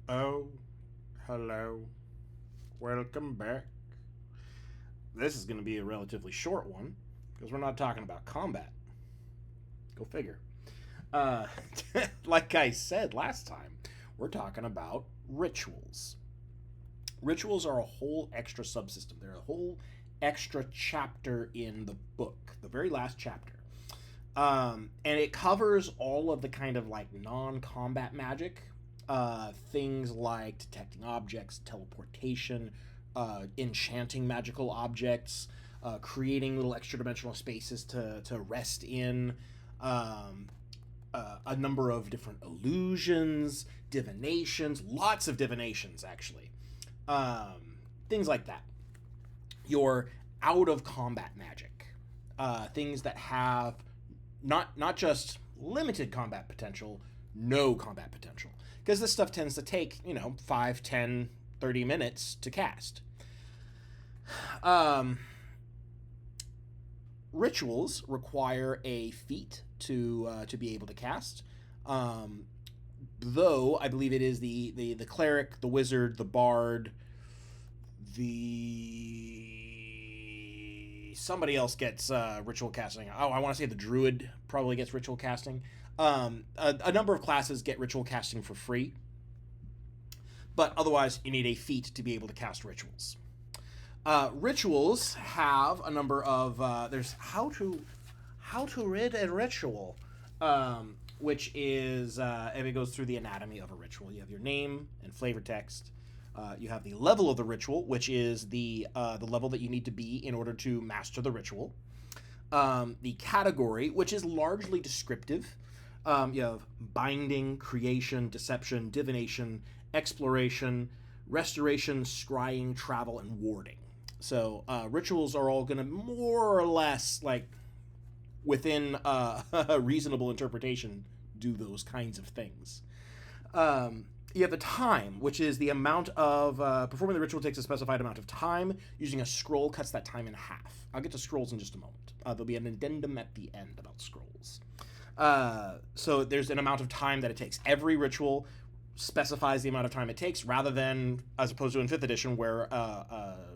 Oh, hello. Welcome back. This is going to be a relatively short one because we're not talking about combat. Go figure. Uh, like I said last time, we're talking about rituals. Rituals are a whole extra subsystem. They're a whole extra chapter in the book, the very last chapter. And it covers all of the kind of like non-combat magic, things like detecting objects, teleportation, enchanting magical objects, creating little extra dimensional spaces to rest in, um, a number of different illusions, divinations, lots of divinations actually, things like that. Your out of combat magic, things that have not just limited combat potential, no combat potential. Because this stuff tends to take, 5, 10, 30 minutes to cast. Um, Rituals require a feat to be able to cast. Um, though I believe it is the cleric, the wizard, the bard, the somebody else gets ritual casting. Oh, I want to say the druid probably gets ritual casting. A number of classes get ritual casting for free, but otherwise you need a feat to be able to cast rituals. Rituals have a number of there's how to read a ritual, which is and it goes through the anatomy of a ritual. You have your name and flavor text. You have the level of the ritual, which is the level that you need to be in order to master the ritual. The category, which is largely descriptive. You have binding, creation, deception, divination, exploration, restoration, scrying, travel, and warding. So rituals are all going to more or less, like, within a reasonable interpretation, do those kinds of things. You have the time, which is the amount of performing the ritual takes a specified amount of time. Using a scroll cuts that time in half. I'll get to scrolls in just a moment. There'll be an addendum at the end about scrolls. So there's an amount of time that it takes. Every ritual specifies the amount of time it takes, rather than as opposed to in fifth edition where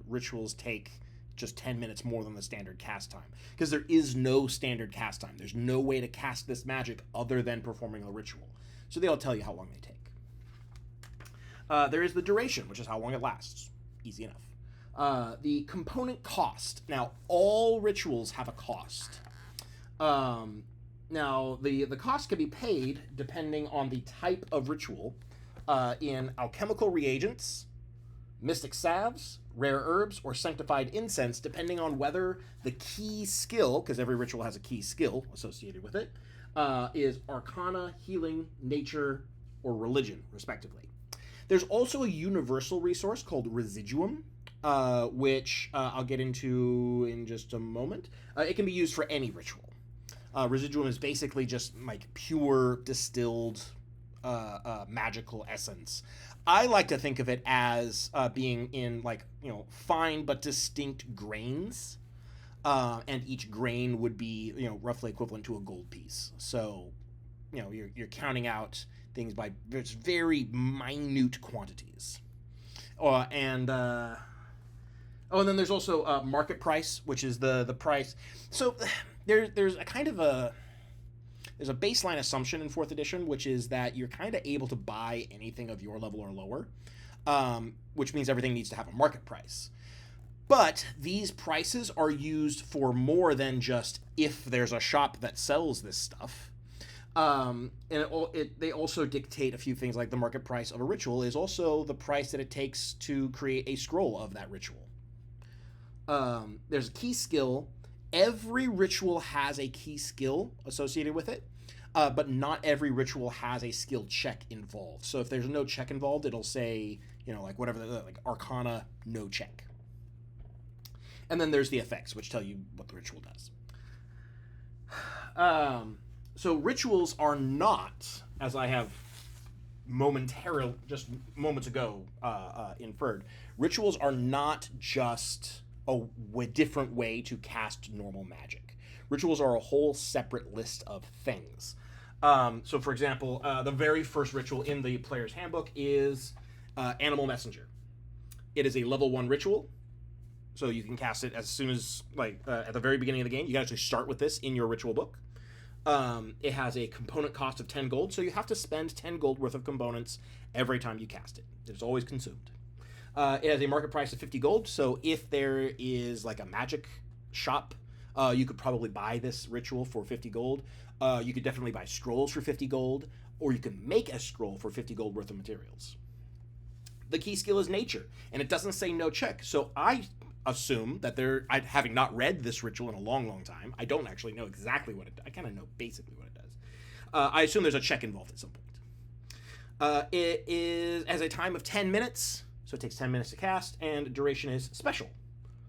rituals take just 10 minutes more than the standard cast time, because there is no standard cast time. There's no way to cast this magic other than performing a ritual, so they'll tell you how long they take. There is the duration, which is how long it lasts. Easy enough. The component cost. Now, all rituals have a cost. Now, the cost can be paid depending on the type of ritual, in alchemical reagents, mystic salves, rare herbs, or sanctified incense, depending on whether the key skill, because every ritual has a key skill associated with it, is arcana, healing, nature, or religion, respectively. There's also a universal resource called Residuum, which I'll get into in just a moment. It can be used for any ritual. Residuum is basically just like pure distilled magical essence. I like to think of it as being in, like, fine but distinct grains, and each grain would be, roughly equivalent to a gold piece. So, you're counting out things by very minute quantities. And oh, and then there's also market price, which is the price. So there's a kind of a there's a baseline assumption in fourth edition, which is that you're kind of able to buy anything of your level or lower, which means everything needs to have a market price. But these prices are used for more than just if there's a shop that sells this stuff. They also dictate a few things, like the market price of a ritual is also the price that it takes to create a scroll of that ritual. There's a key skill. Every ritual has a key skill associated with it, but not every ritual has a skill check involved. So if there's no check involved, it'll say, like whatever, like Arcana, no check. And then there's the effects, which tell you what the ritual does. So rituals are not, as I have momentarily, just moments ago, inferred, rituals are not just a different way to cast normal magic. Rituals are a whole separate list of things. So, for example, the very first ritual in the player's handbook is Animal Messenger. It is a level 1 ritual, so you can cast it as soon as, at the very beginning of the game. You can actually start with this in your ritual book. It has a component cost of 10 gold, so you have to spend 10 gold worth of components every time you cast it. It's always consumed. It has a market price of 50 gold, so if there is like a magic shop, you could probably buy this ritual for 50 gold. You could definitely buy scrolls for 50 gold, or you can make a scroll for 50 gold worth of materials. The key skill is nature, and it doesn't say no check, so I assume that having not read this ritual in a long, long time, I don't actually know exactly what it does. I kind of know basically what it does. I assume there's a check involved at some point. It has a time of 10 minutes, so it takes 10 minutes to cast, and duration is special.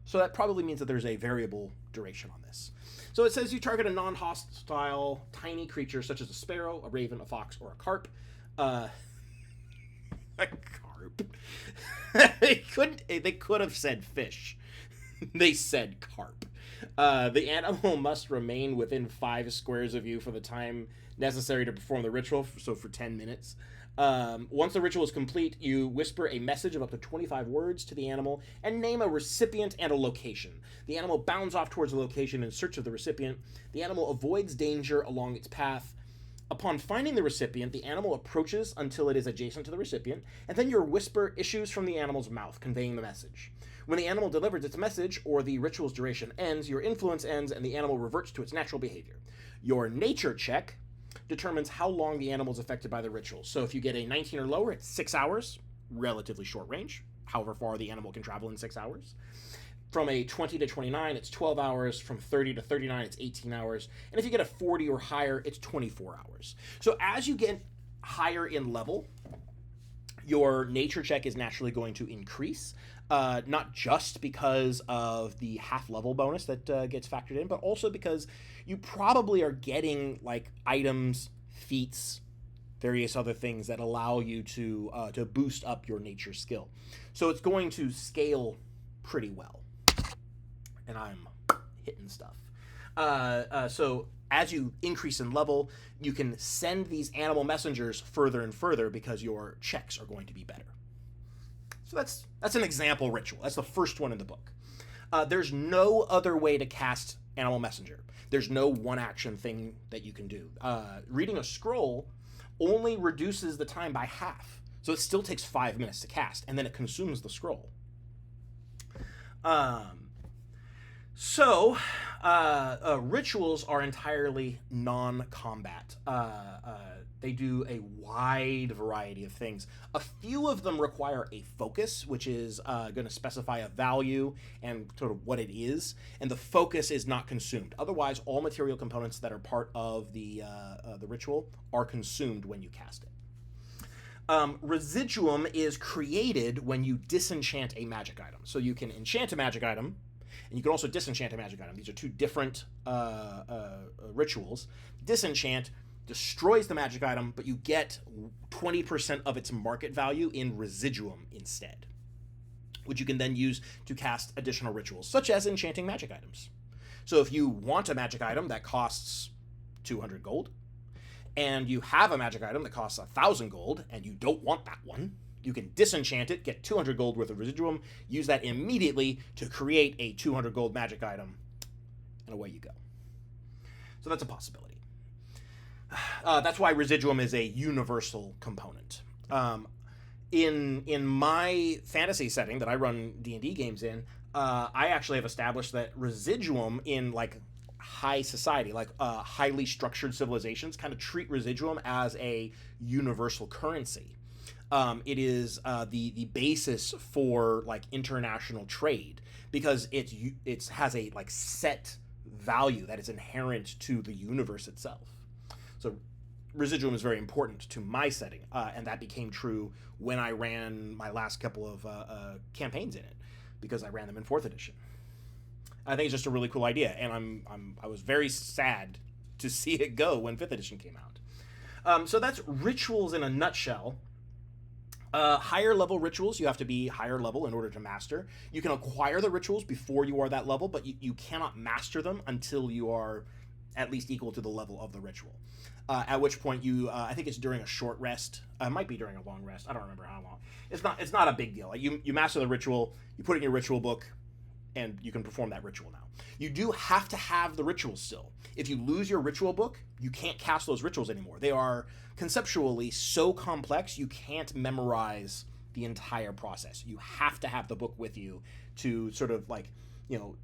So that probably means that there's a variable duration on this. So it says you target a non-hostile tiny creature such as a sparrow, a raven, a fox, or a carp. A carp. They could have said fish. They said carp. The animal must remain within 5 squares of you for the time necessary to perform the ritual, so for 10 minutes. Once the ritual is complete, you whisper a message of up to 25 words to the animal and name a recipient and a location. The animal bounds off towards the location in search of the recipient. The animal avoids danger along its path. Upon finding the recipient, the animal approaches until it is adjacent to the recipient, and then your whisper issues from the animal's mouth, conveying the message. When the animal delivers its message, or the ritual's duration ends, your influence ends, and the animal reverts to its natural behavior. Your nature check determines how long the animal is affected by the ritual. So if you get a 19 or lower, it's 6 hours, relatively short range, however far the animal can travel in 6 hours. From a 20 to 29, it's 12 hours. From 30 to 39, it's 18 hours. And if you get a 40 or higher, it's 24 hours. So as you get higher in level, your nature check is naturally going to increase, not just because of the half-level bonus that gets factored in, but also because you probably are getting like items, feats, various other things that allow you to boost up your nature skill. So it's going to scale pretty well. And I'm hitting stuff. So as you increase in level, you can send these animal messengers further and further because your checks are going to be better. So that's an example ritual. That's the first one in the book. There's no other way to cast Animal Messenger. There's no one action thing that you can do. Reading a scroll only reduces the time by half. So it still takes 5 minutes to cast, and then it consumes the scroll. Rituals are entirely non-combat. They do a wide variety of things. A few of them require a focus, which is going to specify a value and sort of what it is, and the focus is not consumed. Otherwise, all material components that are part of the ritual are consumed when you cast it. Residuum is created when you disenchant a magic item. So you can enchant a magic item, and you can also disenchant a magic item. These are two different rituals. Disenchant destroys the magic item, but you get 20% of its market value in residuum instead, which you can then use to cast additional rituals, such as enchanting magic items. So if you want a magic item that costs 200 gold, and you have a magic item that costs 1,000 gold, and you don't want that one, you can disenchant it, get 200 gold worth of residuum, use that immediately to create a 200 gold magic item, and away you go. So that's a possibility. That's why residuum is a universal component. In my fantasy setting that I run D&D games in, I actually have established that residuum in like high society, like highly structured civilizations, kind of treat residuum as a universal currency. It is the basis for like international trade because it has a like set value that is inherent to the universe itself. So residuum is very important to my setting, and that became true when I ran my last couple of campaigns in it, because I ran them in 4th edition. I think it's just a really cool idea, and I was very sad to see it go when 5th edition came out. So that's rituals in a nutshell. Higher level rituals, you have to be higher level in order to master. You can acquire the rituals before you are that level, but you cannot master them until you are at least equal to the level of the ritual. At which point you, I think it's during a short rest. It might be during a long rest. I don't remember how long. It's not a big deal. Like you master the ritual, you put it in your ritual book, and you can perform that ritual now. You do have to have the rituals still. If you lose your ritual book, you can't cast those rituals anymore. They are conceptually so complex, you can't memorize the entire process. You have to have the book with you to sort of like,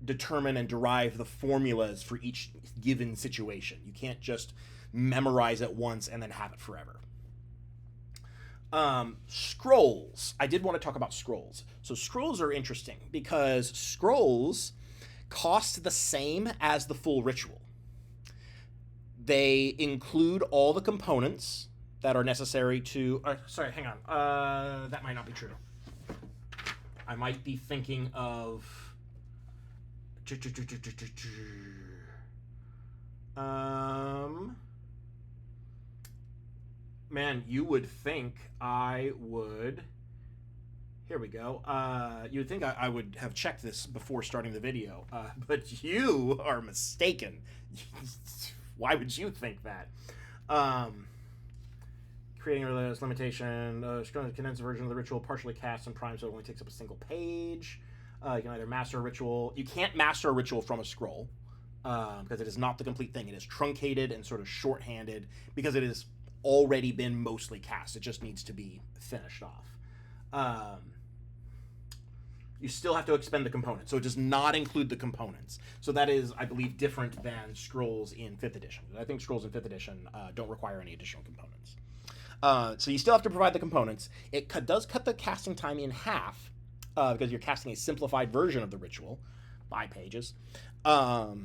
determine and derive the formulas for each given situation. You can't just memorize it once and then have it forever. Scrolls. I did want to talk about scrolls. So scrolls are interesting because scrolls cost the same as the full ritual. They include all the components that are necessary to... sorry, hang on. That might not be true. I might be thinking of... Man, you would think I would... Here we go. You would think I would have checked this before starting the video, but you are mistaken. Why would you think that? Creating a limitation, condensed version of the ritual, partially cast and primed, so it only takes up a single page. You can either master a ritual. You can't master a ritual from a scroll, because it is not the complete thing. It is truncated and sort of shorthanded because it has already been mostly cast. It just needs to be finished off. You still have to expend the components, so it does not include the components. So that is, I believe, different than scrolls in 5th edition. I think scrolls in 5th edition don't require any additional components. So you still have to provide the components. It does cut the casting time in half, because you're casting a simplified version of the ritual, 5 pages. But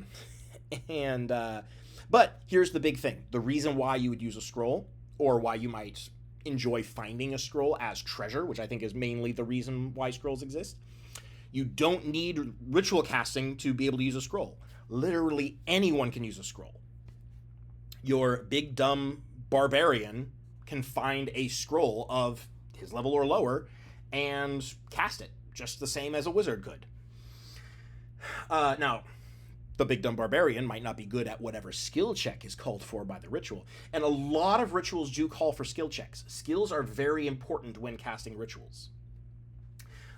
here's the big thing. The reason why you would use a scroll, or why you might enjoy finding a scroll as treasure, which I think is mainly the reason why scrolls exist. You don't need ritual casting to be able to use a scroll. Literally anyone can use a scroll. Your big dumb barbarian can find a scroll of his level or lower and cast it, just the same as a wizard could. Now, the big dumb barbarian might not be good at whatever skill check is called for by the ritual. And a lot of rituals do call for skill checks. Skills are very important when casting rituals.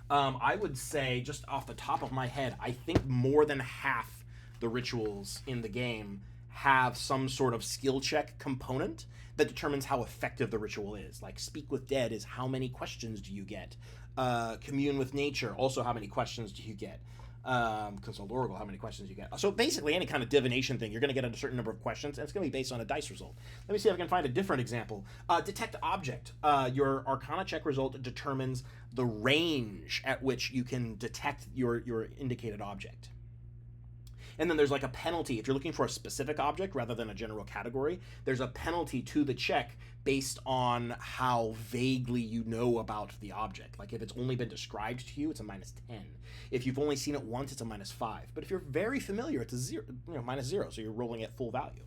I would say, just off the top of my head, I think more than half the rituals in the game have some sort of skill check component that determines how effective the ritual is. Like, Speak with Dead is how many questions do you get? Commune with Nature, also how many questions do you get? Consult Oracle, how many questions you get. So basically any kind of divination thing, you're going to get a certain number of questions, and it's going to be based on a dice result. Let me see if I can find a different example. Detect Object. Your Arcana check result determines the range at which you can detect your indicated object. And then there's like a penalty. If you're looking for a specific object rather than a general category, there's a penalty to the check based on how vaguely you know about the object. Like if it's only been described to you, it's a -10. If you've only seen it once, it's a -5. But if you're very familiar, it's a -0. So you're rolling at full value.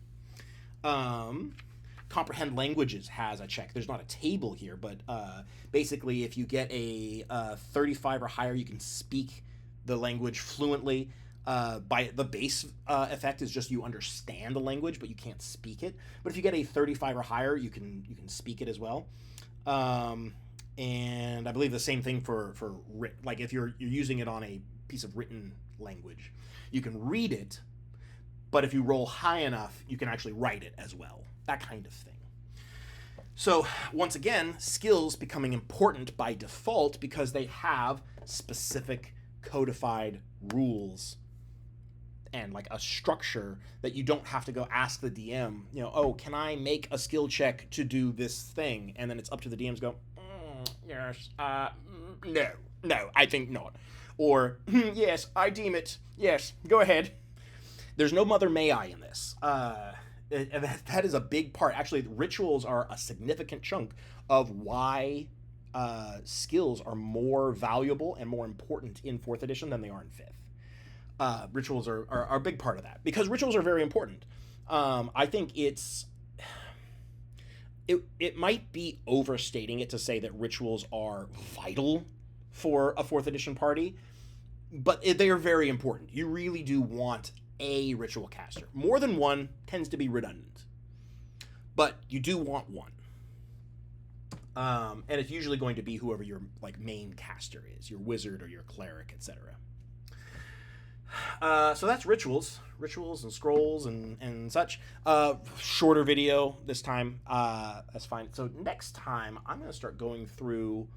Comprehend Languages has a check. There's not a table here, but basically if you get a 35 or higher, you can speak the language fluently. By the base effect is just you understand the language, but you can't speak it. But if you get a 35 or higher, you can speak it as well. And I believe the same thing for like if you're using it on a piece of written language, you can read it, but if you roll high enough, you can actually write it as well. That kind of thing. So once again, skills becoming important by default because they have specific codified rules and like a structure that you don't have to go ask the DM, oh, can I make a skill check to do this thing? And then it's up to the DM to go, yes, no, I think not. Or, yes, I deem it, yes, go ahead. There's no Mother May I in this. That is a big part. Actually, rituals are a significant chunk of why skills are more valuable and more important in 4th edition than they are in 5th. Rituals are a big part of that because rituals are very important. I think it might be overstating it to say that rituals are vital for a 4th edition party, but they are very important. You really do want a ritual caster. More than one tends to be redundant, but you do want one. And it's usually going to be whoever your like main caster is, your wizard or your cleric, etc. So that's rituals and scrolls and such. Shorter video this time. That's fine. So next time I'm going to start going through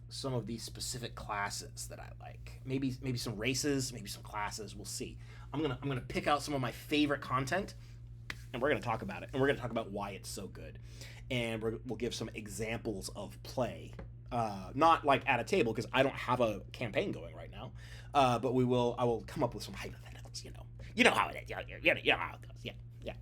some of these specific classes that I like. Maybe some races, maybe some classes. We'll see. I'm gonna pick out some of my favorite content, and we're gonna talk about it, and we're gonna talk about why it's so good, and we'll give some examples of play. Not like at a table because I don't have a campaign going right now, but I will come up with some hypotheticals. You know how it is. You know how it goes. Yeah.